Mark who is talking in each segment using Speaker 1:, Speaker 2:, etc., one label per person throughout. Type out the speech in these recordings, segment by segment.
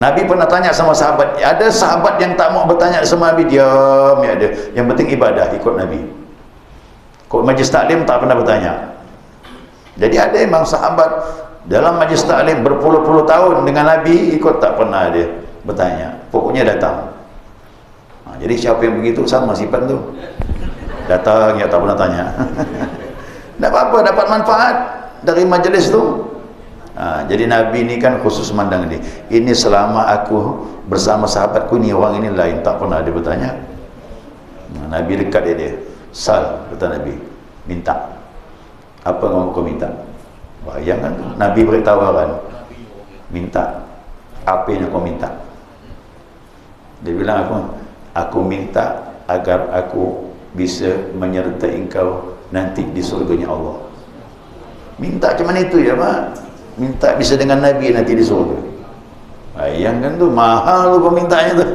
Speaker 1: Nabi pernah tanya sama sahabat, ada sahabat yang tak mau bertanya sama Nabi, diam ya ada. Yang penting ibadah, ikut Nabi. Kok majlis taklim tak pernah bertanya. Jadi ada memang sahabat dalam majlis taklim berpuluh-puluh tahun dengan Nabi, ikut tak pernah dia bertanya. Pokoknya datang. Jadi siapa yang begitu sama sifat tu. Datang ya tak pernah tanya. Tak apa-apa, dapat manfaat dari majlis tu. Jadi Nabi ni kan khusus mandang ni. Ini selama aku bersama sahabatku ni, orang ini lain, tak pernah dia bertanya. Nabi dekat dia. Sal, kata Nabi, minta. Apa yang kau minta? Bayangkan Nabi beri tawaran, minta. Apa yang kau minta? Dia bilang aku minta agar aku bisa menyertai engkau nanti di surganya Allah. Minta macam mana itu ya Pak? Minta bisa dengan Nabi nanti di surga. Bayangkan tu, mahal tu permintaannya tu.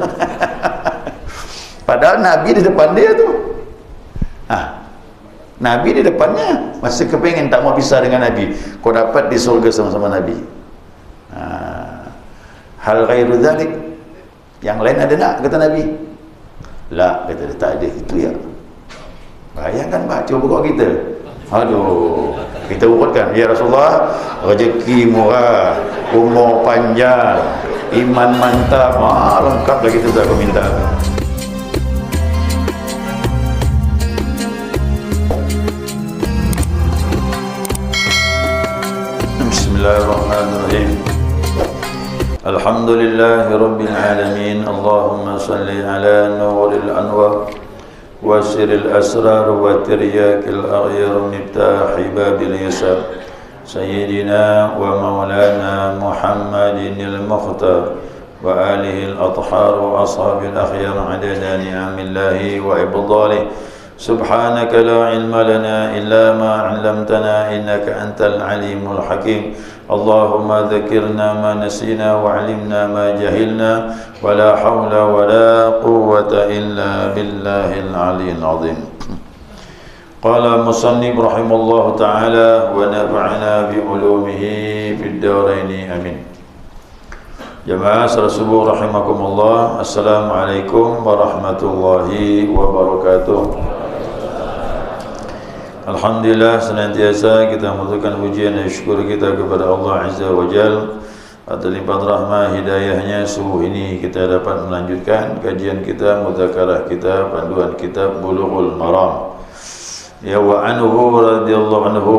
Speaker 1: Padahal Nabi di depan dia tu. Nabi di depannya, masih kepengen tak mau pisah dengan Nabi. Kau dapat di surga sama-sama Nabi. Hal ghairu dzalik, yang lain ada nak, kata Nabi? La, kata dia, tak ada. Itu ya. Bayangkan Pak, cuba kau kita. Aduh, kita urutkan, ya Rasulullah, rezeki murah, umur panjang, iman mantap, lengkap lah kita tak minta. Bismillahirrahmanirrahim. Alhamdulillahi Rabbil Alamin. Allahumma salli ala nuril anwar وسر الأسرار وترياك الأغير مفتاح باب اليسار سيدنا ومولانا محمد المختار وآله الأطهار وأصحاب الأخيار عدد نعم الله وإفضاله سبحانك لا علم لنا إلا ما علمتنا إنك أنت العليم الحكيم اللهم ذكرنا ما نسينا وعلمنا ما جهلنا ولا حول ولا قوة إلا بالله العلي العظيم. قال المصنف رحمه الله تعالى ونفعنا بعلومه في الدارين آمين. Jamaah subuh rahimakumullah. Assalamualaikum warahmatullahi wabarakatuh. Alhamdulillah, senantiasa kita membutuhkan pujian dan syukur kita kepada Allah Azza wa Jal atas limpahan rahmah hidayahnya. Subuh ini kita dapat melanjutkan kajian kita, mudzakarah kita, panduan kitab Bulughul Maram. Ya wa anhu radhiyallahu anhu,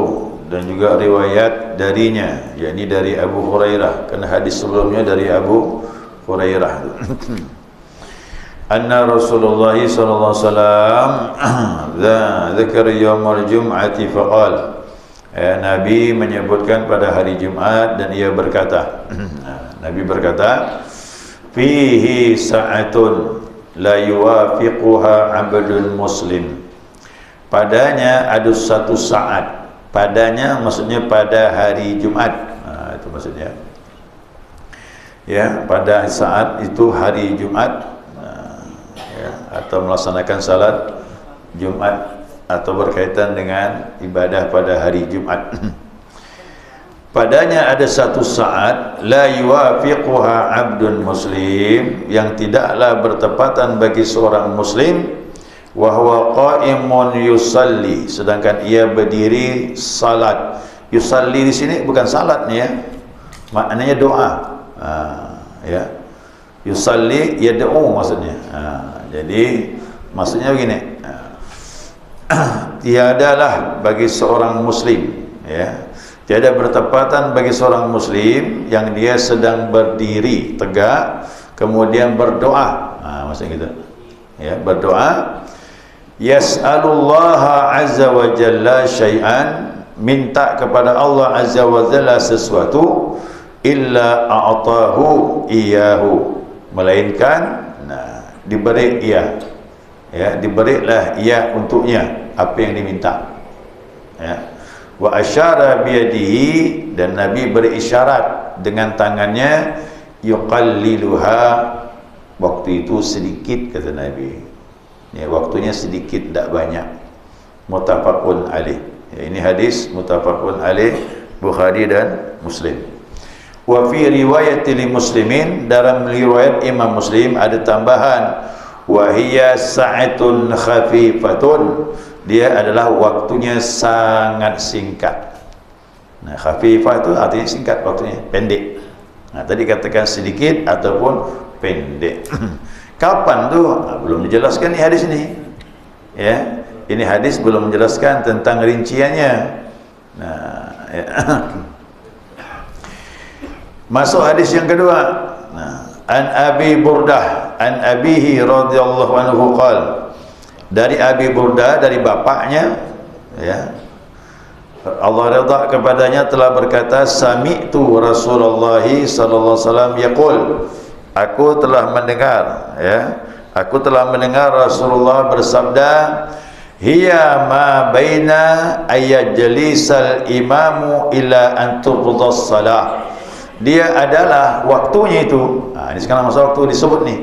Speaker 1: dan juga riwayat darinya, yakni dari Abu Hurairah, karena hadis sebelumnya dari Abu Hurairah. Anna Rasulullah sallallahu alaihi wasallam dzakara yaumul jum'ati faqala, Nabi menyebutkan pada hari Jumat dan ia berkata, Nabi berkata, fihi sa'atun la yuwafiquha 'abdun muslim. Padanya ada satu saat. Padanya maksudnya pada hari Jumat. Itu maksudnya. Ya, pada saat itu hari Jumat, atau melaksanakan salat Jumat atau berkaitan dengan ibadah pada hari Jumat. Padanya ada satu saat la yuwafiquha 'abdun muslim, yang tidaklah bertepatan bagi seorang muslim, wa huwa qa'imun yusalli, sedangkan ia berdiri salat. Yusalli di sini bukan salat ni ya, maknanya doa. Ya, yusalli yad'u maksudnya. Jadi maksudnya begini, tiadalah bagi seorang muslim, ya, tiada bertepatan bagi seorang muslim yang dia sedang berdiri tegak kemudian berdoa. Maksudnya gitu. Ya, berdoa, yas'alullaha azza wa jalla syai'an, minta kepada Allah azza wa jalla sesuatu, illa a'tahu iyahu, melainkan diberi ia, ya, diberilah ia untuknya apa yang diminta. Ya. Wa asyara biyadihi, dan Nabi beri isyarat dengan tangannya, yuqalliluha, waktu itu sedikit, kata Nabi. Ya, waktunya sedikit, tak banyak. Muttafaqun alaih. Ya, ini hadis muttafaqun alaih, Bukhari dan Muslim. Wa fi riwayat li Muslimin, dalam riwayat Imam Muslim ada tambahan, wa hiya sa'atun khafifatun, dia adalah waktunya sangat singkat. Nah, khafifah itu artinya singkat waktunya, pendek. Nah, tadi katakan sedikit ataupun pendek. Kapan tu? Nah, belum dijelaskan di hadis ini. Ya, ini hadis belum menjelaskan tentang rinciannya. Nah, ya. Masuk hadis yang kedua. Nah, an Abi Burdah an abihi radhiyallahu anhu qala, dari Abi Burdah, dari bapaknya, ya, Allah redha kepadanya, telah berkata, sami'tu Rasulullah sallallahu alaihi wasallam yaqul, aku telah mendengar, ya, aku telah mendengar Rasulullah bersabda, hiya ma baina ayyajlisal imamu ila an tuqdas salah, dia adalah waktunya itu. Nah, ini sekarang masa waktu disebut nih.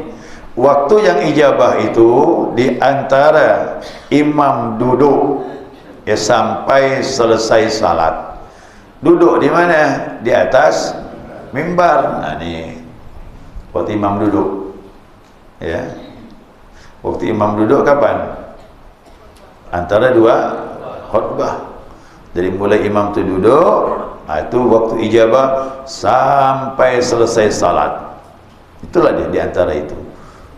Speaker 1: Waktu yang ijabah itu di antara imam duduk, ya, sampai selesai salat. Duduk di mana? Di atas mimbar. Nah, ini waktu imam duduk. Ya. Waktu imam duduk kapan? Antara dua khutbah. Jadi mulai imam itu duduk, itu waktu ijabah sampai selesai salat. Itulah dia di antara itu.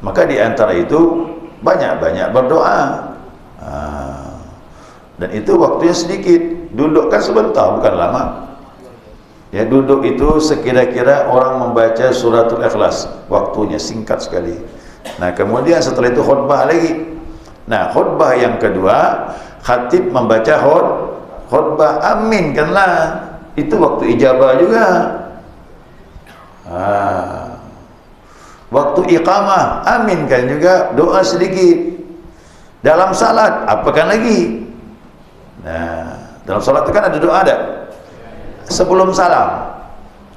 Speaker 1: Maka di antara itu banyak-banyak berdoa. Dan itu waktunya sedikit. Duduk kan sebentar, bukan lama. Ya, duduk itu sekira-kira orang membaca suratul Ikhlas, waktunya singkat sekali. Nah, kemudian setelah itu khutbah lagi. Nah, khutbah yang kedua, khatib membaca khutbah, aminkanlah. Itu waktu ijabah juga. Waktu iqamah, aminkan juga, doa sedikit. Dalam salat, apakan lagi? Nah, dalam salat itu kan ada doa ada. Sebelum salam,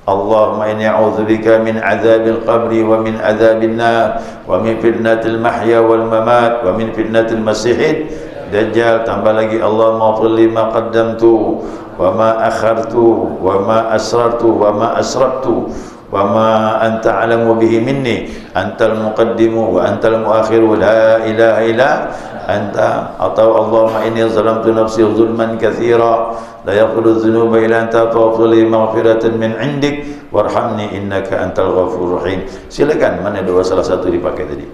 Speaker 1: Allahumma inni a'udzubika min adzabil qabri wa min adzabin nar wa min fitnatil mahya wal mamat wa min fitnatil masiihid dajjal. Tambah lagi, Allahumma ighfir li ma qaddamtu wa ma akhartu wa ma asrartu wa ma asrartu wa ma anta a'lamu bihi minni antal muqaddimu wa antal muakhiru la ilaha illa anta. Atau Allahumma inni zalamtu nafsi zulman katsira la yaghfiru dzunuba illa anta faghfir li maghfiratan min 'indik warhamni innaka antal ghafurur rahim. Silakan mana doa salah satu dipakai tadi.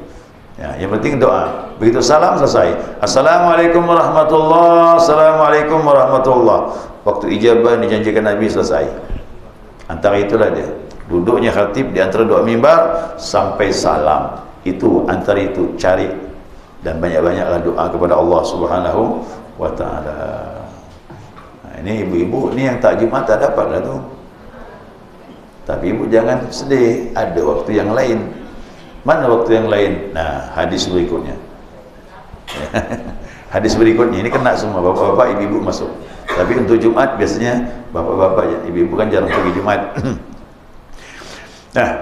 Speaker 1: Ya, yang penting doa. Begitu salam selesai, assalamualaikum warahmatullah, assalamualaikum warahmatullah. Waktu ijabah dijanjikan Nabi selesai. Antara itulah dia. Duduknya khatib di antara doa mimbar sampai salam. Itu antara itu cari, dan banyak-banyaklah doa kepada Allah Subhanahu wa taala. Nah, ini ibu-ibu ni yang tak Jumat tak dapatlah tu. Tapi ibu jangan sedih, ada waktu yang lain. Mana waktu yang lain? Nah, hadis berikutnya. Hadis berikutnya ini kena semua, bapak-bapak, ibu-ibu masuk. Tapi untuk Jumat biasanya bapak-bapak ya, ibu-ibu kan jarang pergi Jumat. Nah,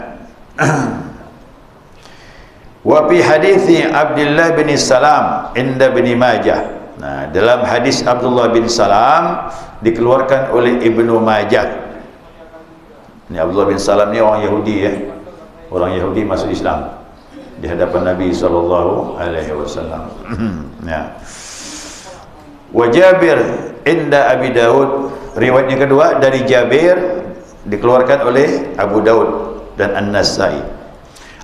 Speaker 1: wa fi hadithi Abdullah bin Salam inda bin Majah. Nah, dalam hadis Abdullah bin Salam dikeluarkan oleh Ibnu Majah. Ini Abdullah bin Salam ni orang Yahudi ya. Orang Yahudi masuk Islam di hadapan Nabi sallallahu alaihi wasallam. Ya. Wa Jabir inda Abi Daud, riwayat yang kedua dari Jabir dikeluarkan oleh Abu Daud dan An-Nasai.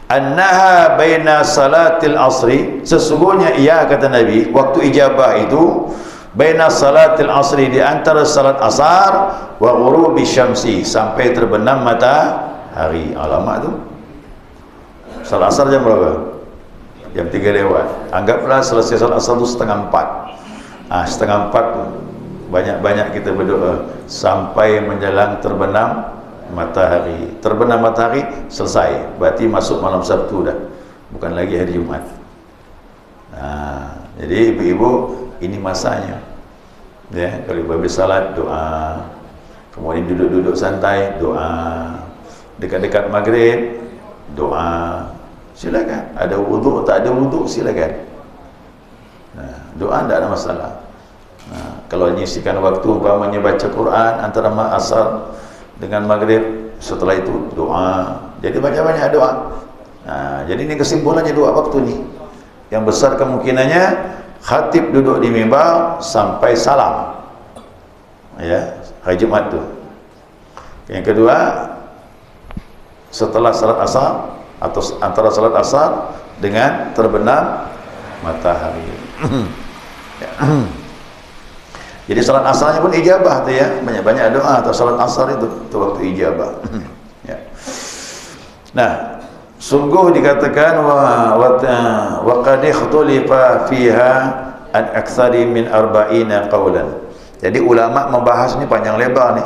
Speaker 1: Annaha baina salatil asri, sesungguhnya ia, kata Nabi, waktu ijabah itu baina salatil asri, di antara salat asar wa ghurubi syamsi, sampai terbenam matahari. Alamak tu. Salat asar jam berapa? Jam 3 lewat. Anggaplah selesai salat asar tu setengah 4. Setengah 4 tu banyak-banyak kita berdoa sampai menjelang terbenam matahari. Terbenam matahari selesai, berarti masuk malam Sabtu dah, bukan lagi hari Jumat. Jadi ibu-ibu, ini masanya ya. Kalau ibu habis salat doa, kemudian duduk-duduk santai doa, dekat-dekat maghrib doa, silakan. Ada wuduk tak ada wuduk silakan. Doa tidak ada masalah. Kalau menyisihkan waktu umpamanya baca Quran antara asar dengan maghrib, setelah itu doa. Jadi banyak-banyak doa. Jadi ini kesimpulannya doa waktu ni. Yang besar kemungkinannya khatib duduk di mimbar sampai salam. Ya, hari Jumat tu. Yang kedua, setelah salat asar atau antara salat asar dengan terbenam matahari. Ya. Jadi salat asarnya pun ijabah tu ya, banyak-banyak doa atau salat asar itu waktu ijabah. Ya. Nah, sungguh dikatakan wa qad ikhtalifa fiha an aktsari min 40 qaulan. Jadi ulama membahas ni panjang lebar ni.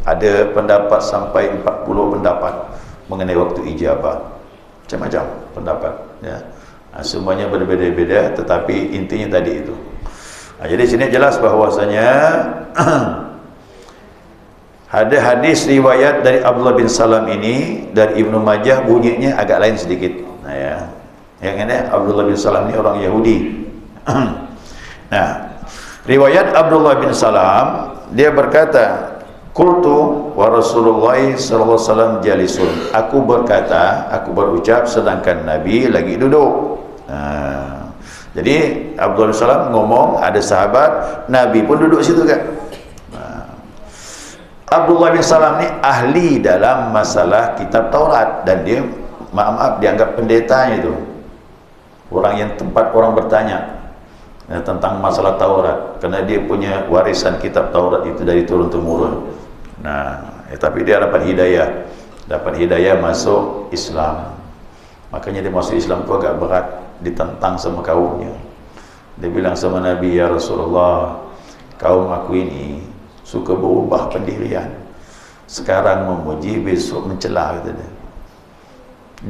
Speaker 1: Ada pendapat sampai 40 pendapat mengenai waktu ijabah. Macam-macam pendapat ya. Semuanya berbeza-beza, tetapi intinya tadi itu. Jadi sini jelas bahwasanya ada hadis riwayat dari Abdullah bin Salam ini dari Ibnu Majah, bunyinya agak lain sedikit. Ya. Yang ini Abdullah bin Salam ini orang Yahudi. Nah, riwayat Abdullah bin Salam, dia berkata, qultu wa Rasulullah sallallahu alaihi wasallam jalisun. Aku berkata, aku berucap sedangkan Nabi lagi duduk. Jadi Abdullah bin Salam ngomong, ada sahabat, Nabi pun duduk situ kan. Abdullah bin Salam ni ahli dalam masalah kitab Taurat, dan dia maaf dianggap pendetanya itu. Orang yang tempat orang bertanya tentang masalah Taurat, kerana dia punya warisan kitab Taurat itu dari turun temurun. Nah, tapi dia dapat hidayah masuk Islam. Makanya dia masuk Islam tu agak berat, ditentang sama kaumnya. Dia bilang sama Nabi, ya Rasulullah, kaum aku ini suka berubah pendirian. Sekarang memuji, besok mencela, kata dia.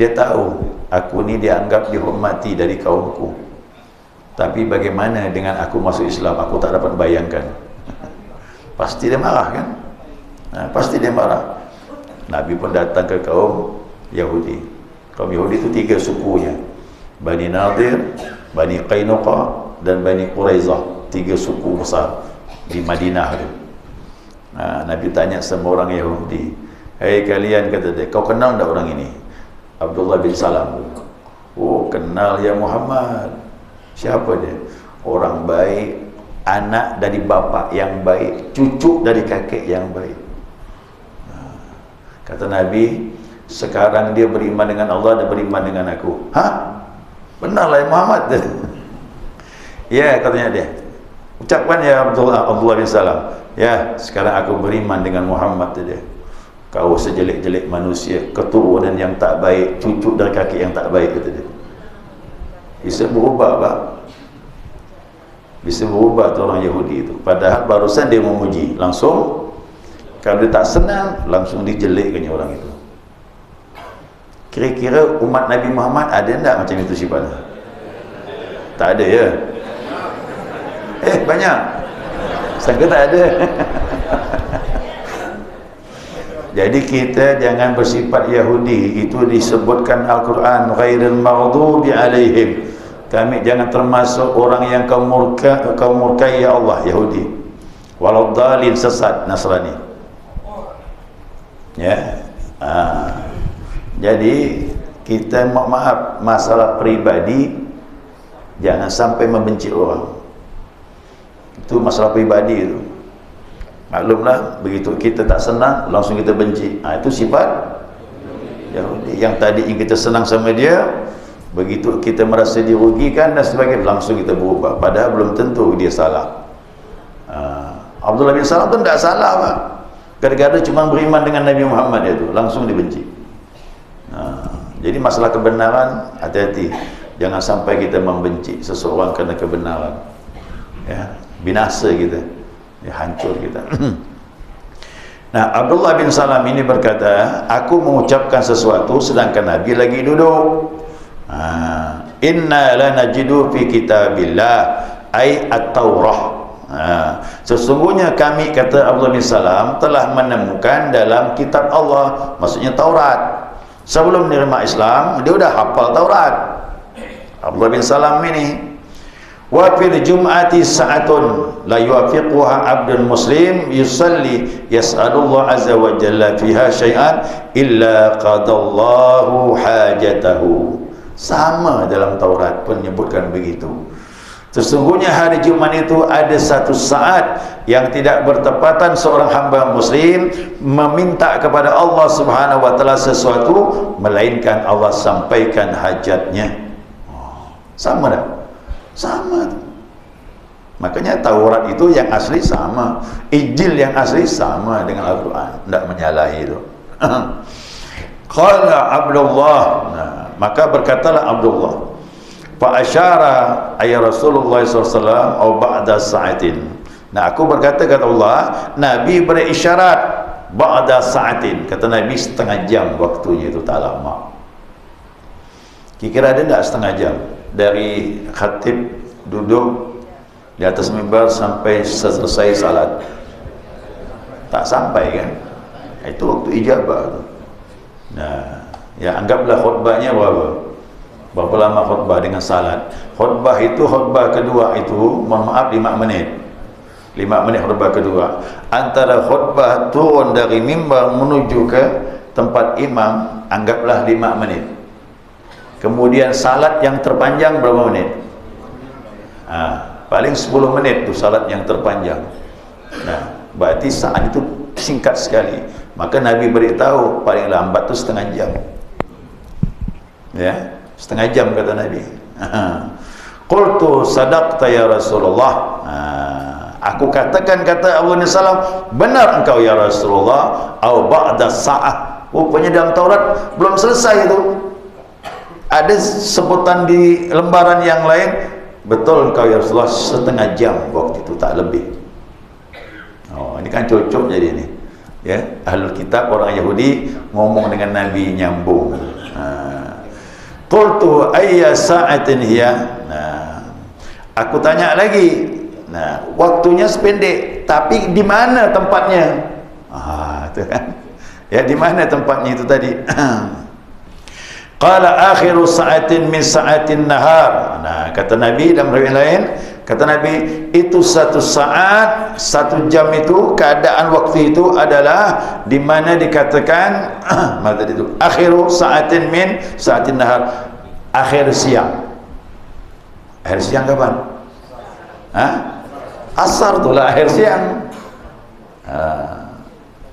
Speaker 1: Dia tahu aku ni dianggap dihormati dari kaumku, tapi bagaimana dengan aku masuk Islam, aku tak dapat bayangkan. Pasti dia marah kan? Pasti dia marah. Nabi pun datang ke kaum Yahudi. Kaum Yahudi itu 3 sukunya, Bani Nadir, Bani Qainuqa dan Bani Quraizah. 3 suku besar di Madinah tu. Nabi tanya sama orang Yahudi, "Hei kalian," kata dia, "kau kenal tak orang ini?" Abdullah bin Salam. "Oh, kenal ya Muhammad." Siapa dia? Orang baik, anak dari bapa yang baik, cucu dari kakek yang baik. Kata Nabi, sekarang dia beriman dengan Allah dan beriman dengan aku. Hah? Benarlah ya Muhammad? Ya, katanya dia. Ucapkan ya Abdullah bin Salam. Ya, sekarang aku beriman dengan Muhammad dia. Kau sejelek-jelek manusia, keturunan yang tak baik, cucu dari kakek yang tak baik, kata dia. Bisa berubah, Pak. Bisa berubah tu orang Yahudi itu. Padahal barusan dia memuji, langsung kalau dia tak senang, langsung dijelekkannya orang itu. Kira-kira umat Nabi Muhammad ada tak macam itu sifatnya? Tak ada ya? Banyak. Sangka tak ada. Jadi kita jangan bersifat Yahudi. Itu disebutkan Al-Quran, ghairil maghdubi alaihim. Kami jangan termasuk orang yang kau murkai ya Allah, Yahudi. Waladdallin, sesat, Nasrani. Ya. Jadi kita maaf, masalah pribadi jangan sampai membenci orang. Itu masalah pribadi itu. Maklumlah, begitu kita tak senang, langsung kita benci. Itu sifat Yahudi. Yang tadi kita senang sama dia, begitu kita merasa dirugikan dan sebagainya, langsung kita berubah. Padahal belum tentu dia salah. Abdullah bin Salam tu tak salah, Pak. Kadang-kadang cuma beriman dengan Nabi Muhammad itu, langsung dibenci. Jadi masalah kebenaran, hati-hati. Jangan sampai kita membenci seseorang kerana kebenaran. Ya, binasa kita. Ya, hancur kita. Nah, Abdullah bin Salam ini berkata, aku mengucapkan sesuatu sedangkan Nabi lagi duduk. Inna la najidu fi kitabillah ay at-Taurah. Sesungguhnya kami, kata Abdullah bin Salam, telah menemukan dalam kitab Allah, maksudnya Taurat. Sebelum menerima Islam, dia sudah hafal Taurat. Abdullah bin Salam ini, Wa fil jum'ati sa'atun la yuwafiquha 'abdun muslim yusalli yas'alullah azza wa jalla fiha syai'an illa qadallahu hajatahu. Sama dalam Taurat pun menyebutkan begitu. Sesungguhnya hari Jumat itu ada satu saat yang tidak bertepatan seorang hamba muslim meminta kepada Allah Subhanahu wa taala sesuatu melainkan Allah sampaikan hajatnya. Sama dah. Sama. Makanya Taurat itu yang asli sama, Injil yang asli sama dengan Al-Quran, tidak menyalahi itu. Qala Abdullah, nah, maka berkatalah Abdullah, fa asyara ay Rasulullah SAW au ba'da sa'atin. Nah, aku berkata kata Allah, Nabi berisyarat ba'da sa'atin, kata Nabi setengah jam waktunya itu tak lama. Kira-kira ada tak setengah jam dari khatib duduk di atas mimbar sampai selesai salat? Tak sampai kan? Itu waktu ijabah. Nah, ya anggaplah khutbahnya berapa lama khutbah dengan salat. Khutbah itu, khutbah kedua itu, mohon maaf 5 menit. 5 menit khutbah kedua. Antara khutbah turun dari mimbar menuju ke tempat imam, anggaplah 5 menit. Kemudian salat yang terpanjang berapa menit? Paling 10 menit tu salat yang terpanjang. Nah, berarti saat itu singkat sekali. Maka Nabi beritahu paling lambat tu setengah jam. Ya, setengah jam kata Nabi. Qultu sadaqta ya Rasulullah. Aku katakan kata Abu Salam, benar engkau ya Rasulullah, au ba'da sa'ah. Rupanya dalam Taurat belum selesai itu. Ada sebutan di lembaran yang lain, betul engkau ya Rasulullah, setengah jam waktu itu, tak lebih. Oh, ini kan cocok jadi ini. Ya, Ahlul Kitab, orang Yahudi ngomong dengan Nabi nyambung. Qultu ayya sa'atin hiya. Nah, aku tanya lagi. Nah, waktunya sependek, tapi di mana tempatnya? Itu kan. Ya, di mana tempatnya itu tadi? Qala akhiru sa'atin min sa'atin nahar. Nah, kata Nabi dalam riwayat lain, kata Nabi, itu satu saat, 1 jam itu, keadaan waktu itu adalah di mana dikatakan mana tadi itu? Akhiru sa'atin min sa'atin nahar. Akhir siang. Akhir siang kapan? Asar itulah akhir siang.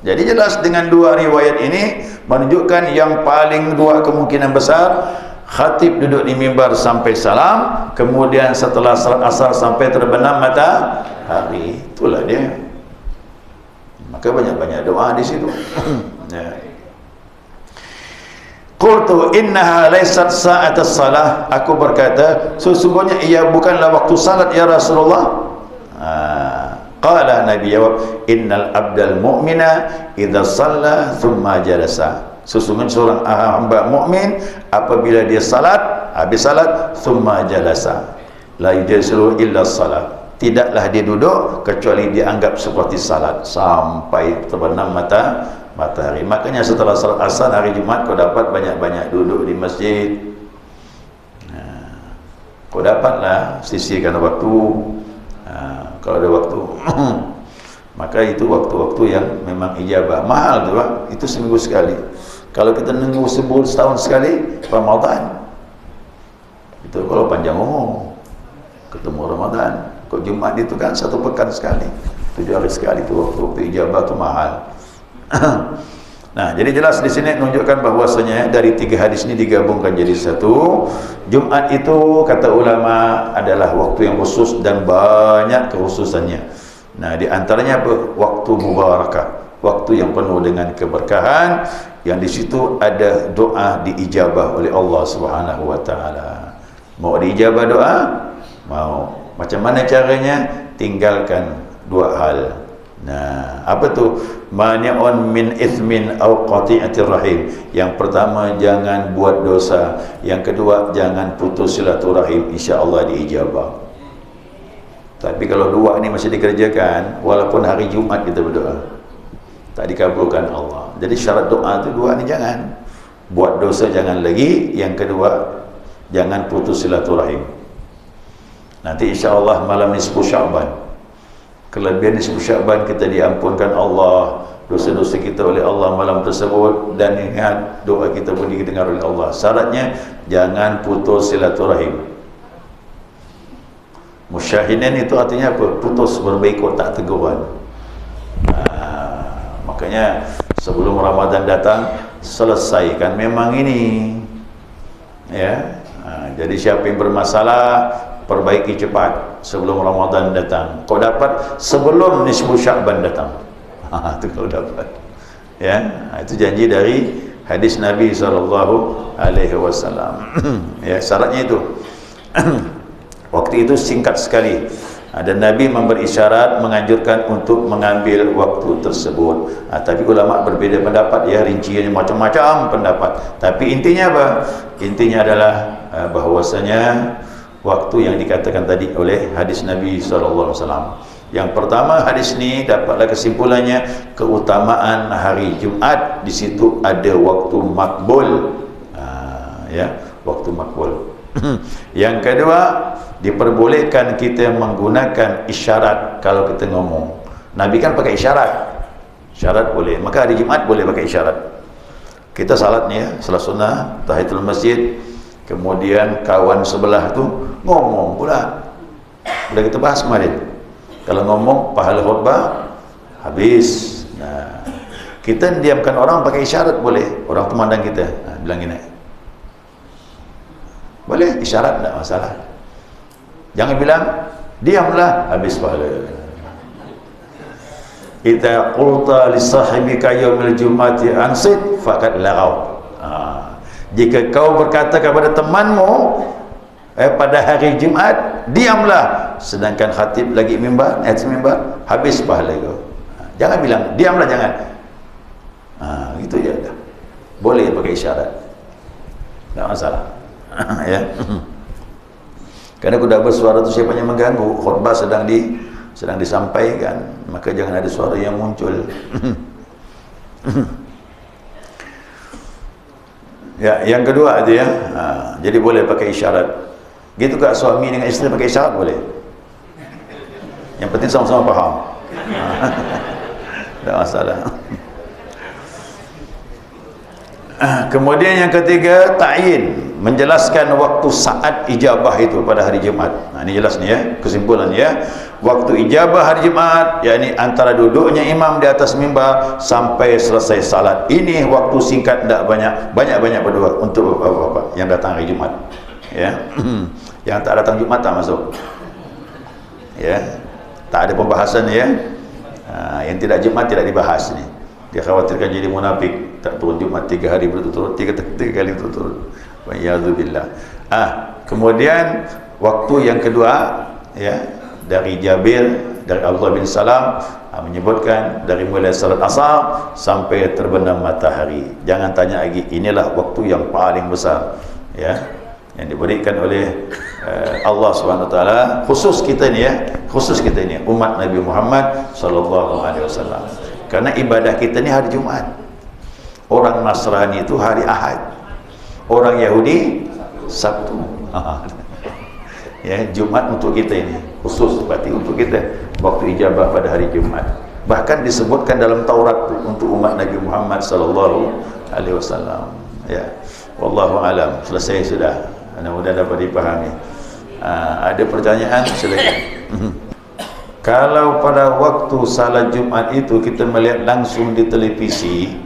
Speaker 1: Jadi jelas dengan dua riwayat ini menunjukkan yang paling dua kemungkinan besar, khatib duduk di mimbar sampai salam, kemudian setelah salat asar sampai terbenam matahari. Itulah dia. Maka banyak-banyak doa di situ. Ya. Qultu innaha laysat sa'at as-salah. Aku berkata, sesungguhnya ia bukanlah waktu salat ya Rasulullah. Qala Nabi jawab, innal abdal mu'mina idza shalla thumma jalasa. Sesungguhnya seorang hamba mukmin apabila dia salat, habis salat, thumma jalasa, la yujasilu illa salat. Tidaklah dia duduk kecuali dianggap seperti salat sampai terbenam matahari. Makanya setelah salat asar hari Jumat kau dapat banyak-banyak duduk di masjid. Kau dapatlah sisihkan waktu. Kalau ada waktu maka itu waktu-waktu yang memang ijabah. Mahal tu Pak, itu seminggu sekali. Kalau kita nunggu sebulan setahun sekali Ramadan, itu kalau panjang umur ketemu Ramadan. Kok Jumat itu kan 1 pekan sekali, 7 hari sekali itu waktu ijabah tu mahal. Nah, jadi jelas di sini menunjukkan bahwasanya dari 3 hadis ini digabungkan jadi satu. Jumat itu kata ulama adalah waktu yang khusus dan banyak kekhususannya. Nah, di antaranya waktu mubarakah, waktu yang penuh dengan keberkahan, yang di situ ada doa diijabah oleh Allah Subhanahu wa taala. Mau diijabah doa? Mau. Macam mana caranya? Tinggalkan 2 hal. Nah, apa tu? Mani'un min ithmin au qati'atir rahim. Yang pertama, jangan buat dosa. Yang kedua, jangan putus silaturahim, insya-Allah diijabah. Tapi kalau 2 ini masih dikerjakan, walaupun hari Jumat kita berdoa, tak dikabulkan Allah. Jadi syarat doa itu 2 ini jangan. Buat dosa jangan lagi, yang kedua jangan putus silaturahim. Nanti insya-Allah malam nisfu Sya'ban. Kelebihan nisfu Sya'ban kita diampunkan Allah dosa-dosa kita oleh Allah malam tersebut, dan ingat doa kita pun didengar oleh Allah. Syaratnya jangan putus silaturahim. Musyahidan itu artinya apa? Putus, berbaikut, tak teguran. Makanya sebelum Ramadan datang selesaikan memang ini, ya. Jadi siapa yang bermasalah perbaiki cepat sebelum Ramadan datang. Kau dapat sebelum nisfu Sya'ban datang. Itu kau dapat. Ya, itu janji dari hadis Nabi SAW. Ya, syaratnya itu. Waktu itu singkat sekali. Dan Nabi memberi isyarat menganjurkan untuk mengambil waktu tersebut. Tapi ulama berbeza pendapat, ya, rinciannya macam-macam pendapat. Tapi intinya apa? Intinya adalah bahwasanya waktu yang dikatakan tadi oleh hadis Nabi SAW. Yang pertama, hadis ini dapatlah kesimpulannya keutamaan hari Jumat. Di situ ada waktu makbul, ya, waktu makbul. Yang kedua, diperbolehkan kita menggunakan isyarat kalau kita ngomong. Nabi kan pakai isyarat. Isyarat boleh, maka hari Jumat boleh pakai isyarat. Kita salat ni, ya, salat sunnah, tahiyatul masjid, kemudian kawan sebelah tu ngomong pula. Sudah kita bahas kemarin. Kalau ngomong pahala khutbah habis. Nah, kita diamkan orang pakai isyarat boleh. Orang tu mandang kita, bilang gini. Boleh isyarat, tak masalah. Jangan bilang diamlah, habis pahala. Idza qulta li sahibika yaumil jum'ati ansit faqad laghaw. Jika kau berkata kepada temanmu pada hari Jumat, diamlah, sedangkan khatib lagi mimbar, atas mimbar, habis pahala kau. Jangan bilang diamlah, jangan. Gitu je dah. Boleh pakai isyarat. Tak masalah. Ya. Kerana kuda bersuara tu siapa yang mengganggu, khutbah sedang disampaikan, maka jangan ada suara yang muncul. Ya, yang kedua itu, ya. Jadi boleh pakai isyarat. Gitu kak suami dengan isteri pakai isyarat boleh. Yang penting sama-sama faham. Tak masalah. Kemudian yang ketiga, ta'yin, menjelaskan waktu saat ijabah itu pada hari Jumat. Ini jelas ni, ya, kesimpulan, ya. Waktu ijabah hari Jumat, yakni antara duduknya imam di atas mimbar sampai selesai salat. Ini waktu singkat, tak banyak, banyak-banyak berdoa untuk bapak-bapak yang datang hari Jumat, ya. Yang tak datang Jumat tak masuk, ya. Tak ada pembahasan, ya. Yang tidak Jumat tidak dibahas ni. Dia khawatirkan jadi munafik, tak turun Jumat 3 hari berturut-turut, 3 kali berturut-turut. Wa'iyadzubillah. Kemudian waktu yang kedua, ya, dari Jabir, dari Abdullah bin Salam, menyebutkan dari mulai salat asar sampai terbenam matahari. Jangan tanya lagi, inilah waktu yang paling besar, ya, yang diberikan oleh Allah SWT, khusus kita ni, ya, khusus kita ni umat Nabi Muhammad SAW. Karena ibadah kita ni hari Jumat. Orang Nasrani itu hari Ahad, orang Yahudi Sabtu. Ya, Jumat untuk kita ini khusus, berarti untuk kita waktu ijabah pada hari Jumat. Bahkan disebutkan dalam Taurat untuk umat Nabi Muhammad SAW. Ya, wallahu alam. Selesai sudah. Mudah-mudahan dapat dipahami. Ada pertanyaan, silakan. Kalau pada waktu salat Jumat itu kita melihat langsung di televisi,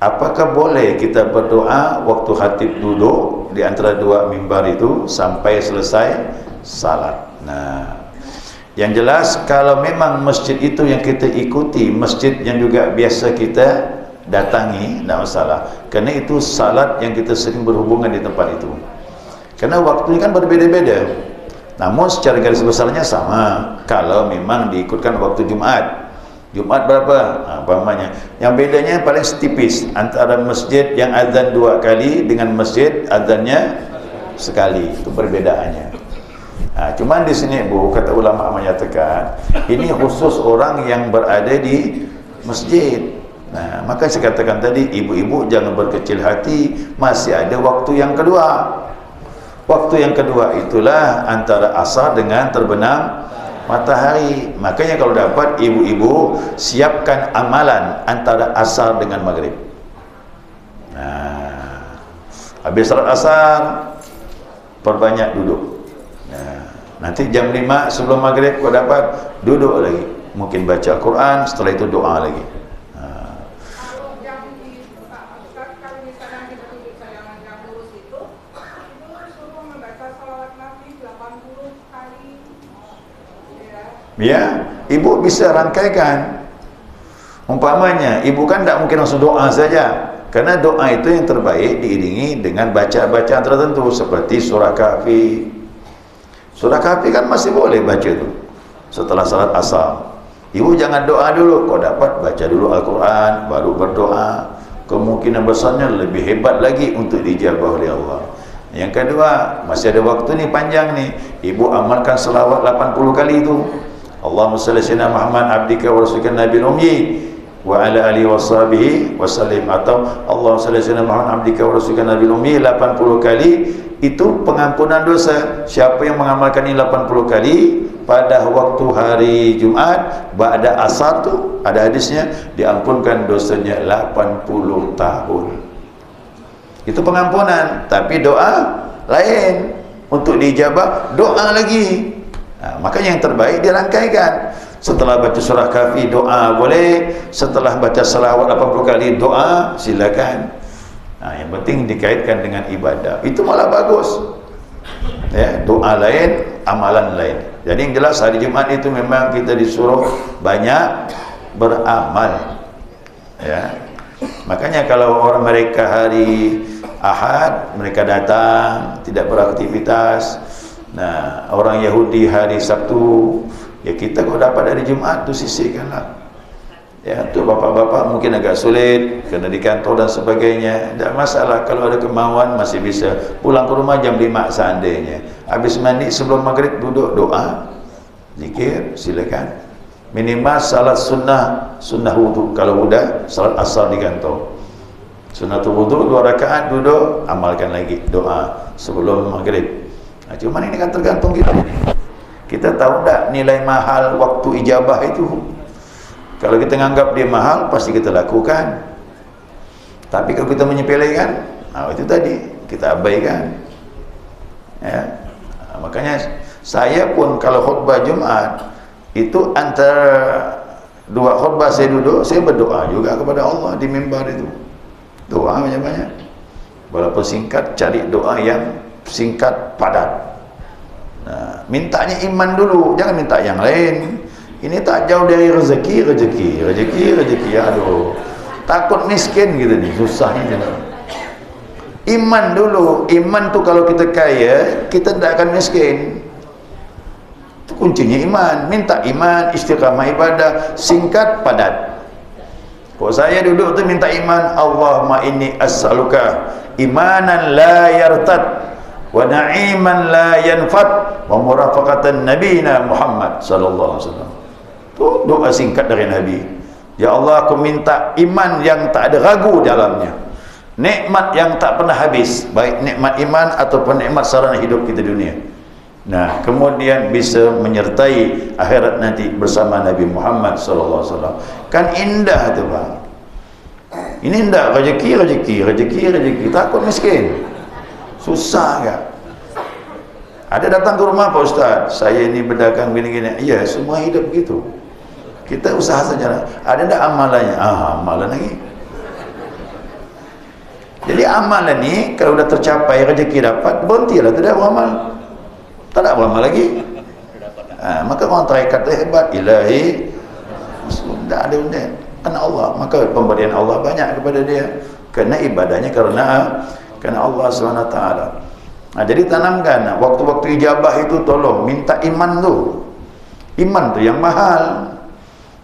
Speaker 1: apakah boleh kita berdoa waktu khatib duduk di antara dua mimbar itu sampai selesai salat? Nah, yang jelas kalau memang masjid itu yang kita ikuti, masjid yang juga biasa kita datangi, tak masalah. Kerana itu salat yang kita sering berhubungan di tempat itu. Kerana waktunya kan berbeza-beza. Namun secara garis besarnya sama. Kalau memang diikutkan waktu Jumat. Jumat berapa? Umpamanya. Yang bedanya paling tipis antara masjid yang azan 2 kali dengan masjid azannya sekali. Itu perbedaannya. Cuman di sini Bu, kata ulama menyatakan ini khusus orang yang berada di masjid. Maka saya katakan tadi, ibu-ibu jangan berkecil hati, masih ada waktu yang kedua. Waktu yang kedua itulah antara asar dengan terbenam matahari. Makanya kalau dapat ibu-ibu siapkan amalan antara asar dengan maghrib. Nah, habis salat asar perbanyak duduk. Nah, nanti jam 5 sebelum maghrib kau dapat duduk lagi, mungkin baca Quran, setelah itu doa lagi. Ya, ibu bisa rangkaikan. Umpamanya, ibu kan tak mungkin langsung doa saja, karena doa itu yang terbaik diiringi dengan bacaan tertentu seperti surah Kahfi. Surah Kahfi kan masih boleh baca itu setelah salat asar. Ibu jangan doa dulu, kau dapat baca dulu Al-Quran, baru berdoa. Kemungkinan besarnya lebih hebat lagi untuk dijabah oleh Allah. Yang kedua, masih ada waktu nih panjang nih, ibu amalkan selawat 80 kali itu. Allahumma salli ala Muhammad abdika wa rasulika nabiyil ummi wa ala alihi washabihi wasallim, atau Allahumma salli ala Muhammad abdika wa rasulika nabiyil ummi 80 kali. Itu pengampunan dosa. Siapa yang mengamalkan ini 80 kali pada waktu hari Jumat ba'da asar tu, ada hadisnya, diampunkan dosanya 80 tahun. Itu pengampunan. Tapi doa lain, untuk dijabah doa lagi. Nah, makanya yang terbaik dirangkaikan. Setelah baca surah Kahfi doa boleh, setelah baca selawat 80 kali doa silakan. Nah, yang penting dikaitkan dengan ibadah, itu malah bagus. Ya, doa lain, amalan lain. Jadi yang jelas hari Jumat itu memang kita disuruh banyak beramal. Ya. Makanya kalau orang mereka hari Ahad mereka datang tidak beraktivitas. Nah, orang Yahudi hari Sabtu, ya kita kalau dapat hari Jumat tu sisihkanlah. Ya, untuk bapak-bapak mungkin agak sulit kerana di kantor dan sebagainya. Tak masalah, kalau ada kemauan masih bisa pulang ke rumah jam 5 seandainya. Habis mandi sebelum maghrib duduk doa, zikir, silakan. Minimal salat sunnah wudu. Kalau udah salat asar di kantor, sunnatul wudu 2 rakaat duduk, amalkan lagi doa sebelum maghrib. Nah, cuma ini kan tergantung kita. Kita tahu tak nilai mahal waktu ijabah itu? Kalau kita menganggap dia mahal, pasti kita lakukan. Tapi kalau kita menyepelekan, nah itu tadi kita abaikan. Ya. Nah, makanya saya pun kalau khutbah Jumat itu antara 2 khutbah saya duduk, saya berdoa juga kepada Allah di mimbar itu. Doa banyak-banyak. Walaupun singkat, cari doa yang singkat, padat. Nah, mintanya iman dulu, jangan minta yang lain. Ini tak jauh dari rezeki. Aduh, takut miskin gitu nih, susahnya. Iman dulu. Iman tuh kalau kita kaya, kita tidak akan miskin. Itu kuncinya iman. Minta iman, istiqamah ibadah, singkat, padat. Kalau saya duduk tuh minta iman, Allahumma inni as'aluka imanan la yartad wa na'iman la yanfad wa murafaqatan nabiyina Muhammad sallallahu alaihi wasallam. Itu doa singkat dari Nabi. Ya Allah, aku minta iman yang tak ada ragu dalamnya, nikmat yang tak pernah habis, baik nikmat iman ataupun nikmat sarana hidup kita dunia. Nah, kemudian bisa menyertai akhirat nanti bersama Nabi Muhammad sallallahu alaihi wasallam. Kan indah tu, Bang. Ini indah, rezeki, takut miskin. Susah kan? Ada datang ke rumah, Pak Ustaz, saya ini berdagang gini-gini. Iya, semua hidup begitu. Kita usaha saja. Ada tak amalannya? Amalan lagi. Jadi amalan ni kalau dah tercapai, rezeki dapat, berhentilah, tidak beramal. Tak ada beramal lagi. Maka orang tarikat hebat, ilahi, tak ada benda. Karena Allah, maka pemberian Allah banyak kepada dia. Kerana ibadahnya kerana Allah SWT. Nah, jadi tanamkan waktu-waktu ijabah itu, tolong minta iman tu. Iman tu yang mahal.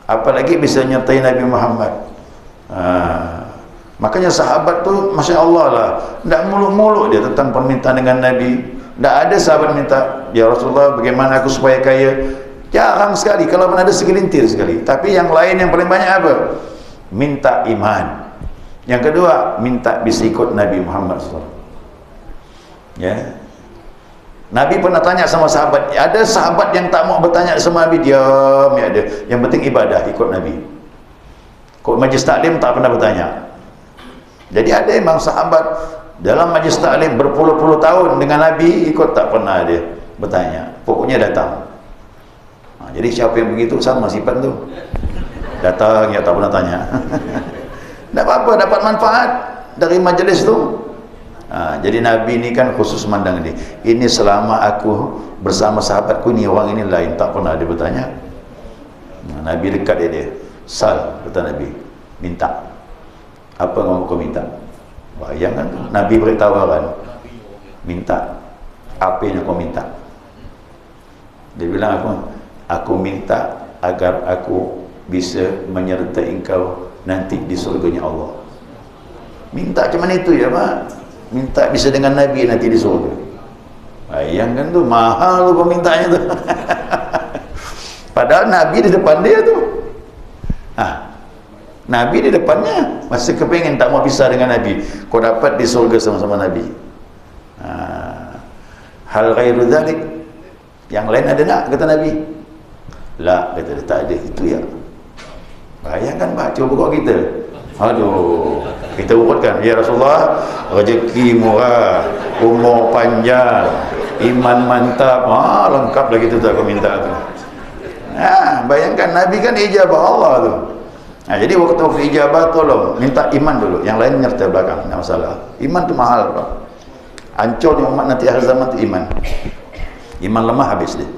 Speaker 1: Apalagi bisa nyertai Nabi Muhammad. Makanya sahabat tu Masya Allah lah, tidak muluk-muluk dia tentang permintaan dengan Nabi. Tak ada sahabat minta, ya Rasulullah bagaimana aku supaya kaya. Jarang sekali, kalau pun ada segelintir sekali. Tapi yang lain yang paling banyak apa? Minta iman. Yang kedua, minta bisa ikut Nabi Muhammad SAW. Ya. Nabi pernah tanya sama sahabat, ada sahabat yang tak mau bertanya sama Nabi, diam ya ada. Yang penting ibadah, ikut Nabi. Kok majlis taklim tak pernah bertanya. Jadi ada memang sahabat dalam majlis taklim berpuluh-puluh tahun dengan Nabi, ikut tak pernah dia bertanya. Pokoknya datang. Jadi siapa yang begitu sama sifat tu. Datang ya tak pernah tanya. Tak apa-apa, dapat manfaat dari majlis tu. Jadi Nabi ni kan khusus mandang ni. Ini selama aku bersama sahabatku ni, orang ini lain, tak pernah dia bertanya. Nabi dekat dia. Sal, kata Nabi, minta. Apa yang kau minta? Bayangkan tu. Nabi beri tawaran. Minta. Apa yang kau minta? Dia bilang, aku minta agar aku bisa menyertai engkau nanti di surganya Allah. Minta macam mana itu ya, Pak? Minta bisa dengan Nabi nanti di surga. Bayangkan tu, mahal tu permintaannya tu. Padahal Nabi di depan dia tu. Nabi di depannya, masih kepengen tak mau pisah dengan Nabi. Kau dapat di surga sama-sama Nabi. Hal ghairu dzalik, yang lain ada nak, kata Nabi? La, kata dia, tak ada, itu ya. Bayangkan Pak, cuba kau kita. Aduh, kita urutkan, ya Rasulullah, rezeki murah, umur panjang, iman mantap, lengkap lagi tu tak aku minta tu. Bayangkan Nabi kan ijabah Allah tu. Jadi waktu ijabah tolong minta iman dulu, yang lain nyertai belakang, tak masalah. Iman tu mahal, Pak. Hancurnya umat nanti akhir zaman tu iman. Iman lemah habis dia.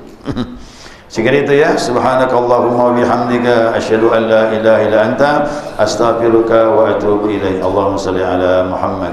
Speaker 1: Sekali itu ya, subhanakallahumma wa bihamdika asyhadu an la ilaha illa anta astaghfiruka wa atubu ilaik. Allahumma shalli ala Muhammad.